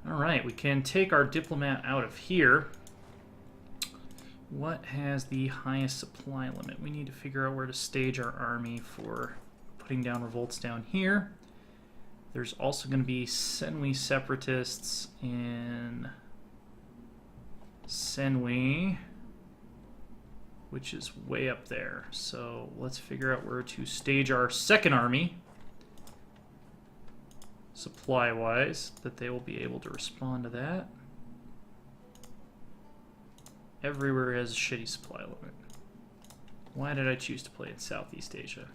Alright, we can take our diplomat out of here. What has the highest supply limit? We need to figure out where to stage our army for putting down revolts down here. There's also going to be Senwi separatists in Senwi, which is way up there. So let's figure out where to stage our second army, supply-wise, that they will be able to respond to that. Everywhere has a shitty supply limit. Why did I choose to play in Southeast Asia?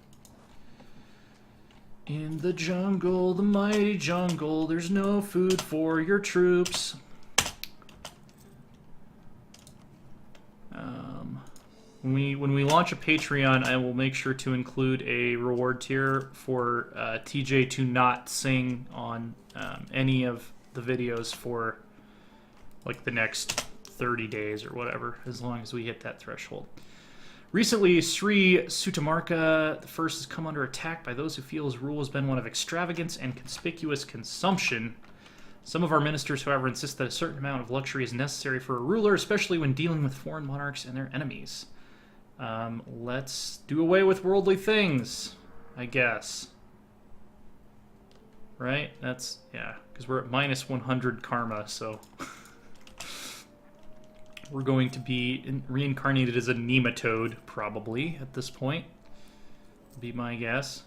In the jungle, the mighty jungle, there's no food for your troops. When we launch a Patreon, I will make sure to include a reward tier for TJ to not sing on any of the videos for like the next 30 days or whatever, as long as we hit that threshold. Recently, Sri Sutamarka I has come under attack by those who feel his rule has been one of extravagance and conspicuous consumption. Some of our ministers, however, insist that a certain amount of luxury is necessary for a ruler, especially when dealing with foreign monarchs and their enemies. Let's do away with worldly things, I guess. Right? That's, yeah, because we're at minus 100 karma, so... We're going to be reincarnated as a nematode, probably, at this point. Would be my guess.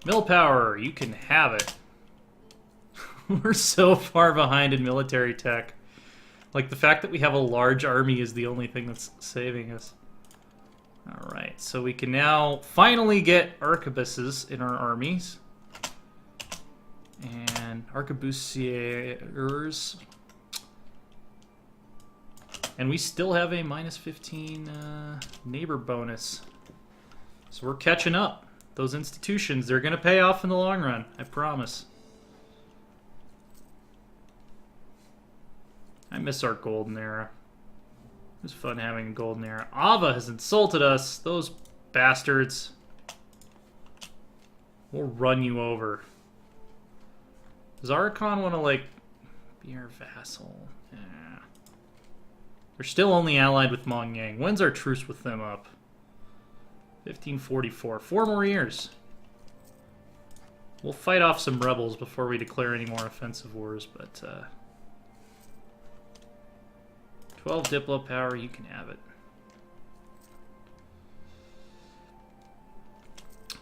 Mill power, you can have it. We're so far behind in military tech. Like, the fact that we have a large army is the only thing that's saving us. Alright, so we can now finally get arquebuses in our armies. And arquebusiers. And we still have a minus 15 neighbor bonus. So we're catching up. Those institutions, they're going to pay off in the long run. I promise. I miss our golden era. It was fun having a golden era. Ava has insulted us. Those bastards. We'll run you over. Does Archon want to, like, be our vassal? Yeah. We're still only allied with Mongyang. When's our truce with them up? 1544. 4 more years. We'll fight off some rebels before we declare any more offensive wars, but 12 Diplo power, you can have it.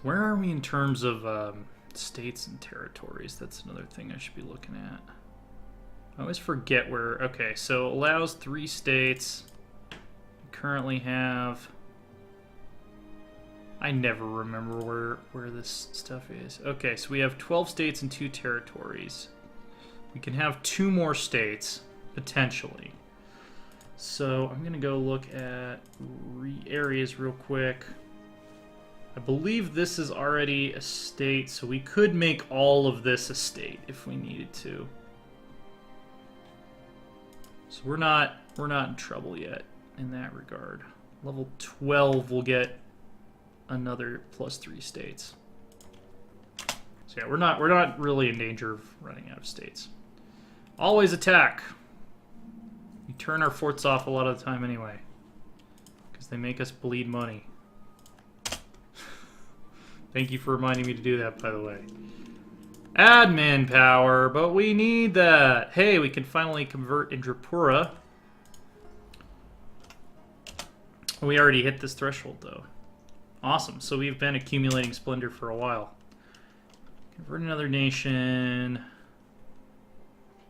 Where are we in terms of states and territories? That's another thing I should be looking at. I always forget where... Okay, so allows 3 states. We currently have... I never remember where this stuff is. Okay, so we have 12 states and 2 territories. We can have 2 more states, potentially. So I'm going to go look at areas real quick. I believe this is already a state, so we could make all of this a state if we needed to. So we're not in trouble yet in that regard. Level 12 will get another +3 states. So yeah, we're not really in danger of running out of states. Always attack. We turn our forts off a lot of the time anyway, because they make us bleed money. Thank you for reminding me to do that, by the way. Admin power, but we need that. Hey, we can finally convert Indrapura. We already hit this threshold, though. Awesome. So we've been accumulating splendor for a while. Convert another nation.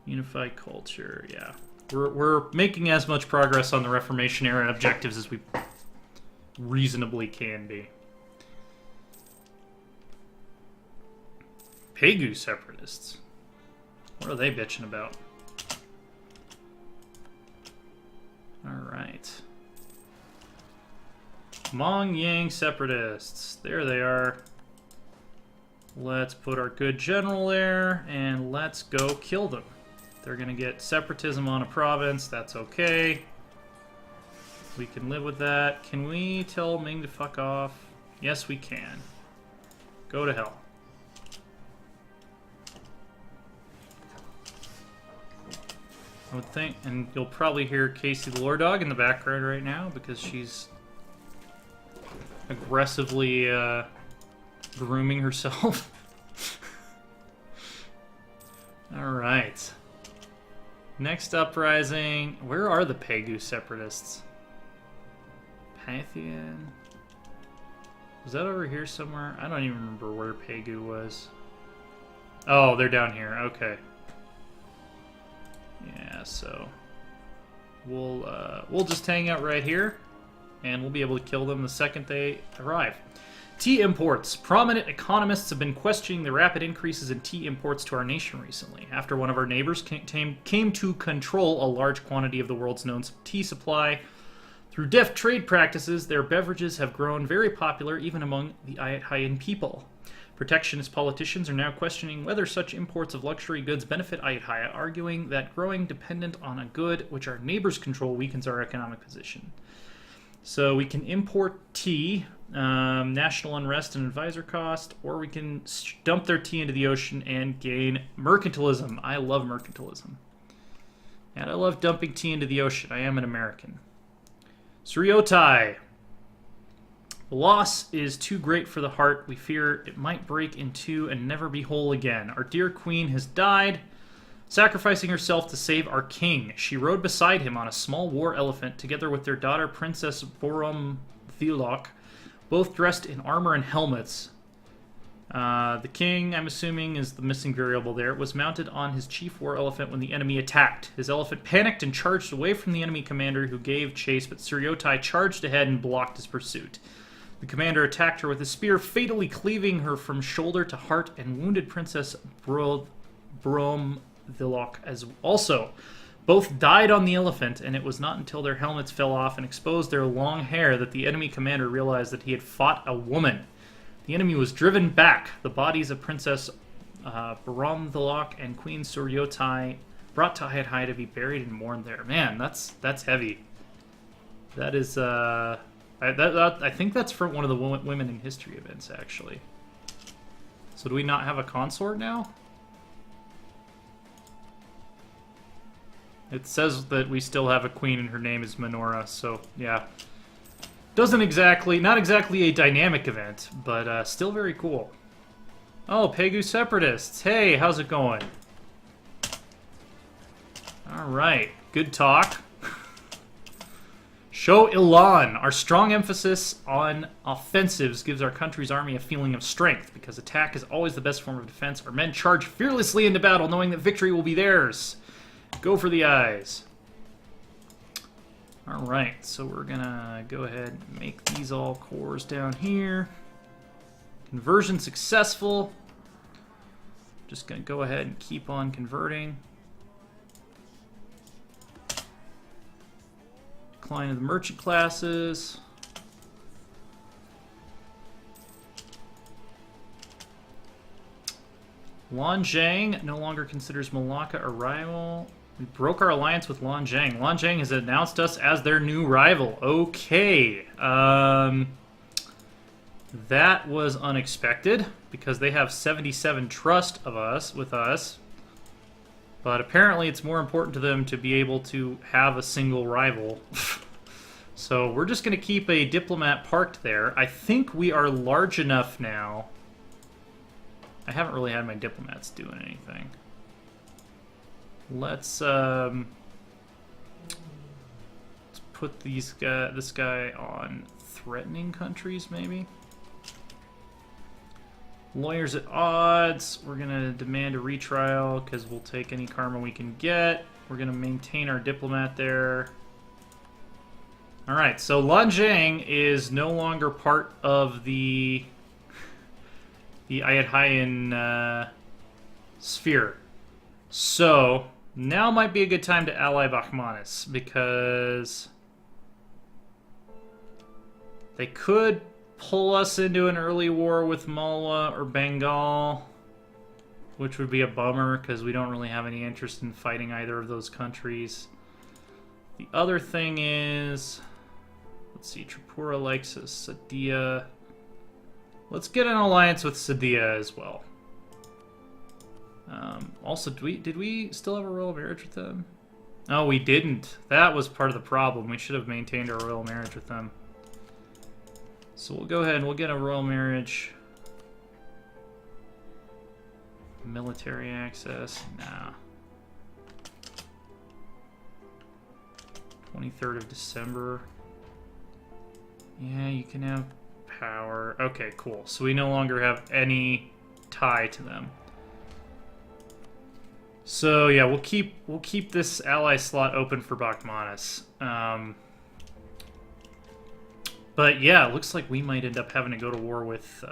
Unify culture. Yeah. We're making as much progress on the Reformation era objectives as we reasonably can be. Pegu separatists. What are they bitching about? Alright. Mongyang separatists. There they are. Let's put our good general there, and let's go kill them. They're gonna get separatism on a province. That's okay. We can live with that. Can we tell Ming to fuck off? Yes, we can. Go to hell. I would think. And you'll probably hear Casey the Lore Dog in the background right now because she's aggressively grooming herself. Alright. Next uprising. Where are the Pegu separatists? Pythian? Was that over here somewhere? I don't even remember where Pegu was. Oh, they're down here. Okay. Yeah, so we'll just hang out right here, and we'll be able to kill them the second they arrive. Tea imports. Prominent economists have been questioning the rapid increases in tea imports to our nation recently, after one of our neighbors came to control a large quantity of the world's known tea supply. Through deft trade practices, their beverages have grown very popular even among the Ayutthayan people. Protectionist politicians are now questioning whether such imports of luxury goods benefit Ayutthaya, arguing that growing dependent on a good which our neighbors control weakens our economic position. So we can import tea, national unrest and advisor cost, or we can dump their tea into the ocean and gain mercantilism. I love mercantilism. And I love dumping tea into the ocean. I am an American. Suryotai. The loss is too great for the heart. We fear it might break in two and never be whole again. Our dear queen has died, sacrificing herself to save our king. She rode beside him on a small war elephant, together with their daughter, Princess Boromthilok, both dressed in armor and helmets. The king, I'm assuming, is the missing variable there, was mounted on his chief war elephant when the enemy attacked. His elephant panicked and charged away from the enemy commander, who gave chase, but Suryotai charged ahead and blocked his pursuit. The commander attacked her with a spear, fatally cleaving her from shoulder to heart, and wounded Princess Boromthilok as also. Both died on the elephant, and it was not until their helmets fell off and exposed their long hair that the enemy commander realized that he had fought a woman. The enemy was driven back. The bodies of Princess Boromthilok and Queen Suryotai brought to Ayutthaya to be buried and mourned there. Man, that's heavy. That is, I think that's from one of the women in history events, actually. So do we not have a consort now? It says that we still have a queen and her name is Minora, so yeah. Not exactly a dynamic event, but still very cool. Oh, Pegu Separatists. Hey, how's it going? Alright, good talk. Show Ilan. Our strong emphasis on offensives gives our country's army a feeling of strength. Because attack is always the best form of defense, our men charge fearlessly into battle, knowing that victory will be theirs. Go for the eyes. Alright, so we're gonna go ahead and make these all cores down here. Conversion successful. Just gonna go ahead and keep on converting. Decline of the merchant classes. Lanzhang no longer considers Malacca a rival. We broke our alliance with Lanzhang. Lanzhang has announced us as their new rival. Okay. That was unexpected because they have 77 trust of us with us. But apparently it's more important to them to be able to have a single rival. So we're just going to keep a diplomat parked there. I think we are large enough now. I haven't really had my diplomats doing anything. Let's put this guy on threatening countries, maybe. Lawyers at odds. We're gonna demand a retrial because we'll take any karma we can get. We're gonna maintain our diplomat there. All right, so Lanzhang is no longer part of the Ayutthayan sphere. So now might be a good time to ally Bakhmanis because they could pull us into an early war with Malwa or Bengal, which would be a bummer because we don't really have any interest in fighting either of those countries. The other thing is, let's see, Tripura likes us, Sadia. Let's get an alliance with Sadia as well. Also, did we still have a royal marriage with them? Oh, we didn't. That was part of the problem. We should have maintained our royal marriage with them. So we'll go ahead and we'll get a royal marriage. Military access? Nah. 23rd of December. Yeah, you can have power. Okay, cool. So we no longer have any tie to them. So yeah, we'll keep this ally slot open for Bakhmanis. But yeah, it looks like we might end up having to go to war with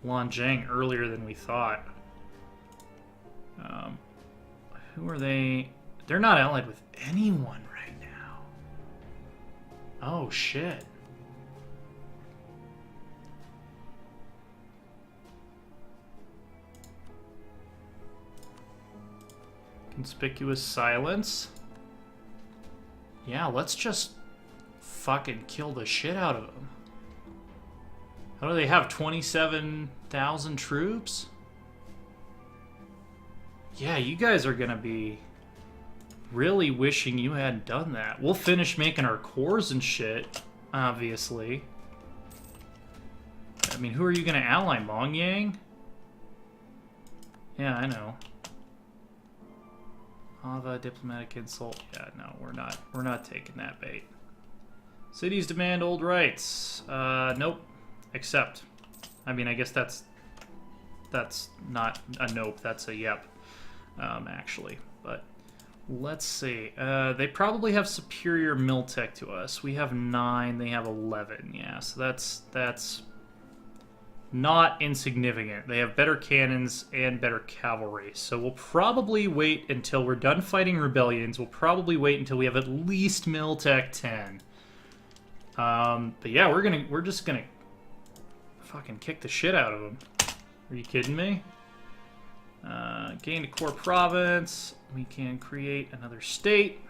Lanjang earlier than we thought. Who are they? They're not allied with anyone right now. Oh shit. Conspicuous silence. Yeah, let's just fucking kill the shit out of them. How do they have 27,000 troops? Yeah, you guys are gonna be really wishing you hadn't done that. We'll finish making our cores and shit, obviously. I mean, who are you gonna ally? Mongyang? Yeah, I know. Ava, diplomatic insult. Yeah, no, we're not taking that bait. Cities demand old rights. Nope. Accept. I mean, I guess that's not a nope, that's a yep, actually. But let's see. They probably have superior mil tech to us. We have 9, they have 11. Yeah, so that's not insignificant. They have better cannons and better cavalry. So we'll probably wait until we're done fighting rebellions. We'll probably wait until we have at least mil tech 10. But yeah, we're just gonna fucking kick the shit out of them. Are you kidding me? Gain a core province. We can create another state.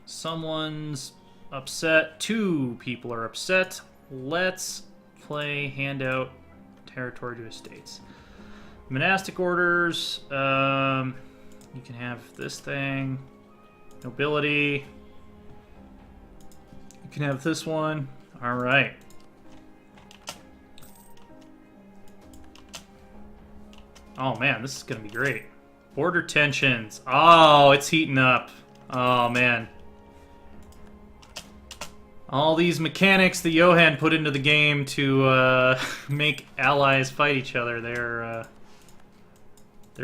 Someone's upset. 2 people are upset. Let's play handout territory to estates. Monastic orders. You can have this thing. Nobility. You can have this one. All right. Oh man, this is gonna be great. Border tensions. Oh, it's heating up. Oh man. All these mechanics that Johan put into the game to make allies fight each other, they're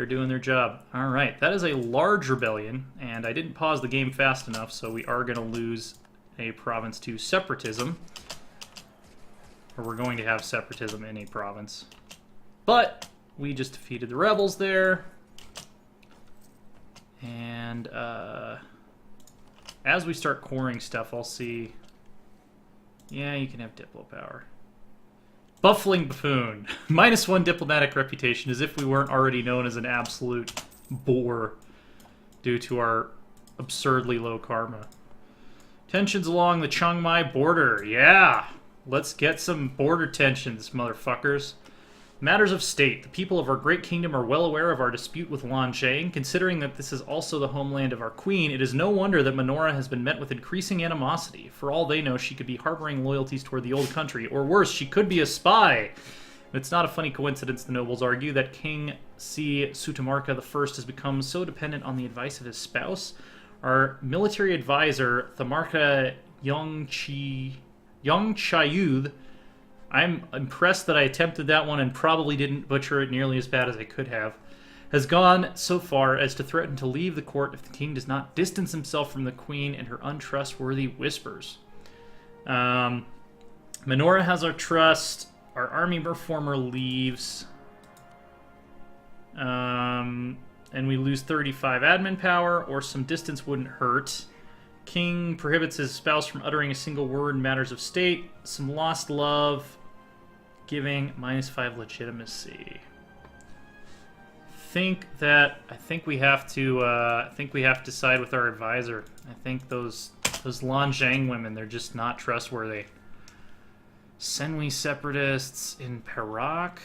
doing their job. All right, that is a large rebellion, and I didn't pause the game fast enough, so we are going to lose a province to separatism. Or we're going to have separatism in a province. But we just defeated the rebels there. And as we start coring stuff, I'll see... Yeah, you can have Diplo power. Buffling Buffoon. -1 diplomatic reputation, as if we weren't already known as an absolute bore due to our absurdly low karma. Tensions along the Chiang Mai border. Yeah! Let's get some border tensions, motherfuckers. Matters of state. The people of our great kingdom are well aware of our dispute with Lanjang. Considering that this is also the homeland of our queen, it is no wonder that Menorah has been met with increasing animosity. For all they know, she could be harboring loyalties toward the old country, or worse, she could be a spy. It's not a funny coincidence, the nobles argue, that King C. Sutamarka I has become so dependent on the advice of his spouse. Our military advisor, Thamarka Yongchayuth, I'm impressed that I attempted that one and probably didn't butcher it nearly as bad as I could have, has gone so far as to threaten to leave the court if the king does not distance himself from the queen and her untrustworthy whispers. Menorah has our trust. Our army reformer leaves. And we lose 35 admin power, or some distance wouldn't hurt. King prohibits his spouse from uttering a single word in matters of state. Some lost love, giving -5 legitimacy. I think we have to side with our advisor. I think those Lanjang women, they're just not trustworthy. Senwi separatists in Perak,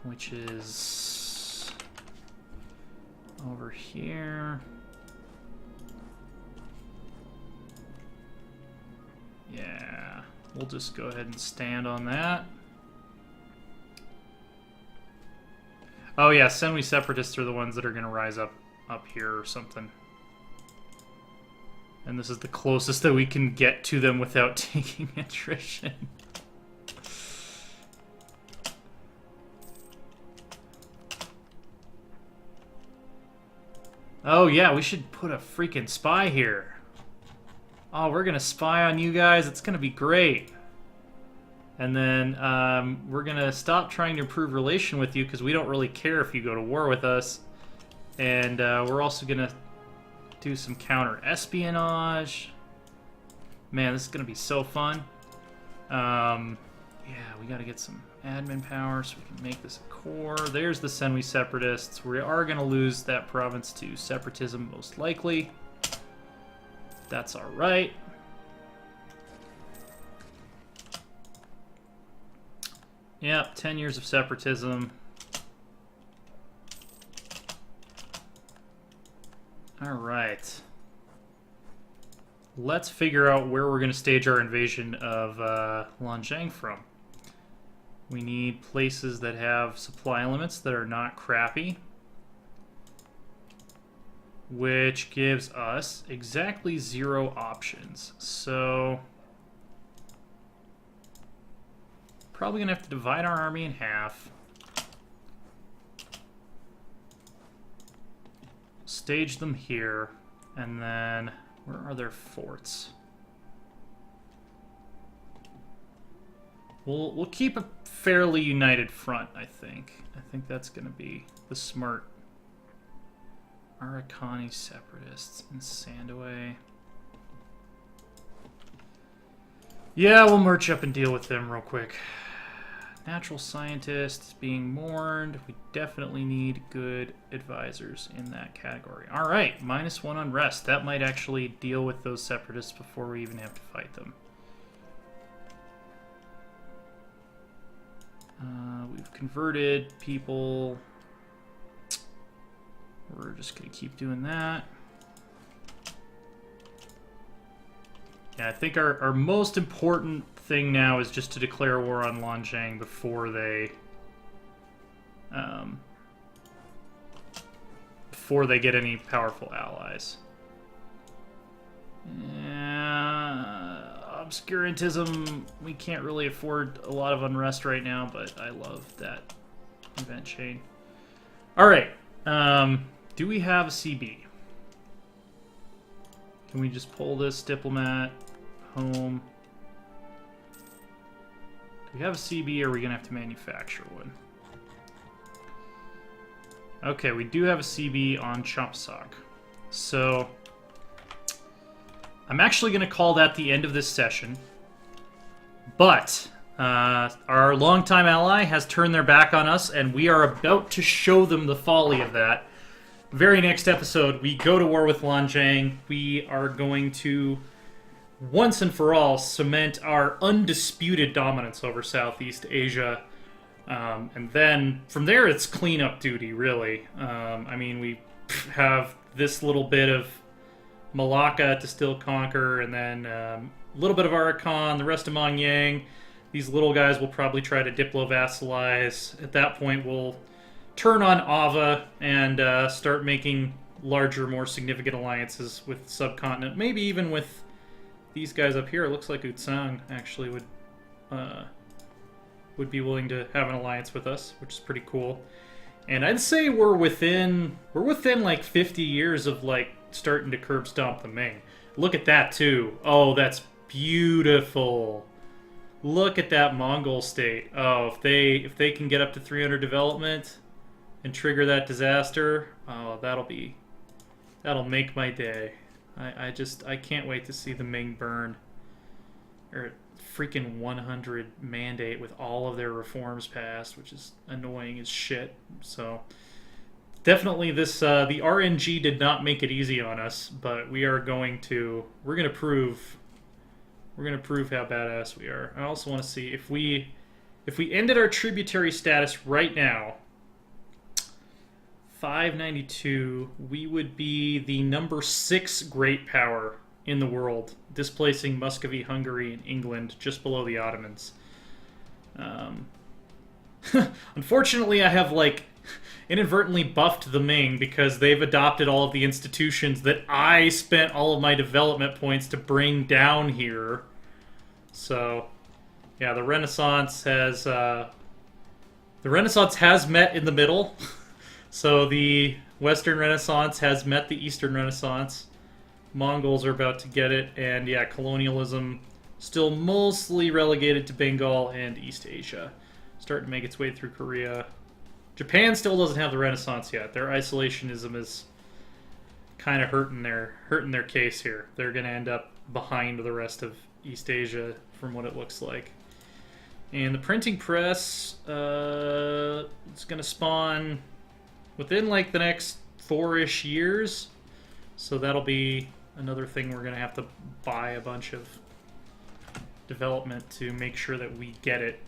which is over here. Yeah, we'll just go ahead and stand on that. Oh yeah, Senwi Separatists are the ones that are going to rise up here or something. And this is the closest that we can get to them without taking attrition. Oh yeah, we should put a freaking spy here. Oh, we're going to spy on you guys. It's going to be great. And then we're going to stop trying to improve relation with you because we don't really care if you go to war with us. And we're also going to do some counter-espionage. Man, this is going to be so fun. Yeah, we got to get some admin power so we can make this a core. There's the Senwi Separatists. We are going to lose that province to separatism, most likely. That's all right. Yep, 10 years of separatism. All right. Let's figure out where we're going to stage our invasion of Lanzhang from. We need places that have supply limits that are not crappy, which gives us exactly 0 options. So probably gonna have to divide our army in half, stage them here, and then where are their forts? We'll keep a fairly united front, I think. I think that's gonna be the smart. Arakani Separatists in Sandaway. Yeah, we'll march up and deal with them real quick. Natural scientists being mourned. We definitely need good advisors in that category. All right, -1 unrest. That might actually deal with those separatists before we even have to fight them. We've converted people. We're just going to keep doing that. Yeah, I think our most important thing now is just to declare war on Lanzhang before they get any powerful allies. Obscurantism, we can't really afford a lot of unrest right now, but I love that event chain. All right, do we have a CB? Can we just pull this diplomat home? Do we have a CB, or are we going to have to manufacture one? Okay, we do have a CB on Champasak. So I'm actually going to call that the end of this session. But our longtime ally has turned their back on us, and we are about to show them the folly of that. Very next episode, we go to war with Lanzhang. We are going to, once and for all, cement our undisputed dominance over Southeast Asia. And then, from there, it's cleanup duty, really. I mean, we have this little bit of Malacca to still conquer, and then a little bit of Arakan, the rest of Mongyang. These little guys will probably try to diplo-vassalize. At that point, we'll turn on Ava and start making larger, more significant alliances with the subcontinent. Maybe even with these guys up here. It looks like Utsang actually would be willing to have an alliance with us, which is pretty cool. And I'd say we're within like 50 years of like starting to curb stomp the Ming. Look at that too. Oh, that's beautiful. Look at that Mongol state. Oh, if they can get up to 300 development and trigger that disaster, oh, that'll make my day. I can't wait to see the Ming burn. Or freaking 100 mandate with all of their reforms passed, which is annoying as shit. So definitely this the RNG did not make it easy on us, but we're going to prove how badass we are. I also want to see if we ended our tributary status right now, 592, we would be the number 6 great power in the world, displacing Muscovy, Hungary, and England, just below the Ottomans. Unfortunately, I have, like, inadvertently buffed the Ming because they've adopted all of the institutions that I spent all of my development points to bring down here. So, yeah, the Renaissance has met in the middle. So the Western Renaissance has met the Eastern Renaissance. Mongols are about to get it, and yeah, colonialism still mostly relegated to Bengal and East Asia. Starting to make its way through Korea. Japan still doesn't have the Renaissance yet. Their isolationism is kind of hurting their case here. They're going to end up behind the rest of East Asia from what it looks like. And the printing press, it's going to spawn within like the next 4-ish years. So that'll be another thing we're going to have to buy a bunch of development to make sure that we get it.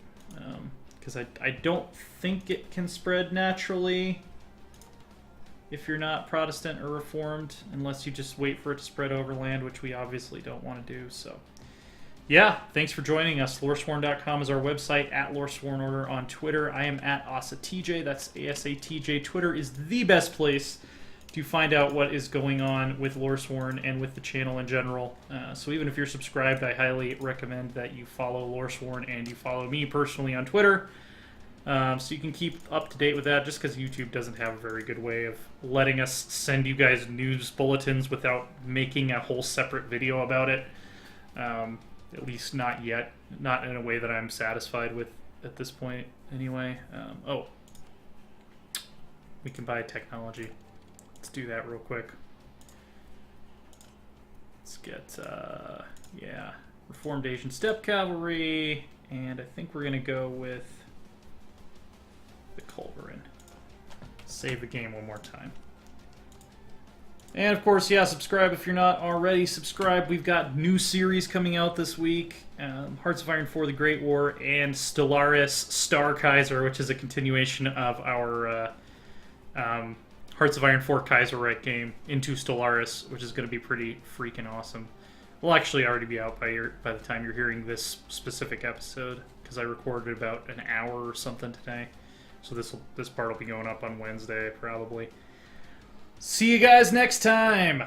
Because I don't think it can spread naturally if you're not Protestant or Reformed, unless you just wait for it to spread overland, which we obviously don't want to do. So, yeah, thanks for joining us. Loresworn.com is our website, at Loresworn Order on Twitter. I am at AsaTJ, that's ASATJ. Twitter is the best place to find out what is going on with Loresworn and with the channel in general. So even if you're subscribed, I highly recommend that you follow Loresworn and you follow me personally on Twitter. So you can keep up to date with that, just because YouTube doesn't have a very good way of letting us send you guys news bulletins without making a whole separate video about it. At least not yet. Not in a way that I'm satisfied with at this point, anyway. Oh. We can buy technology. Let's do that real quick. Let's get, yeah, Reformed Asian Steppe Cavalry, and I think we're going to go with the Culverin. Save the game one more time. And of course, yeah, subscribe if you're not already subscribed. We've got new series coming out this week. Hearts of Iron 4, The Great War, and Stellaris Star Kaiser, which is a continuation of our Hearts of Iron 4 Kaiserreich game into Stellaris, which is going to be pretty freaking awesome. Will actually already be out by the time you're hearing this specific episode, because I recorded about an hour or something today. So this part will be going up on Wednesday, probably. See you guys next time!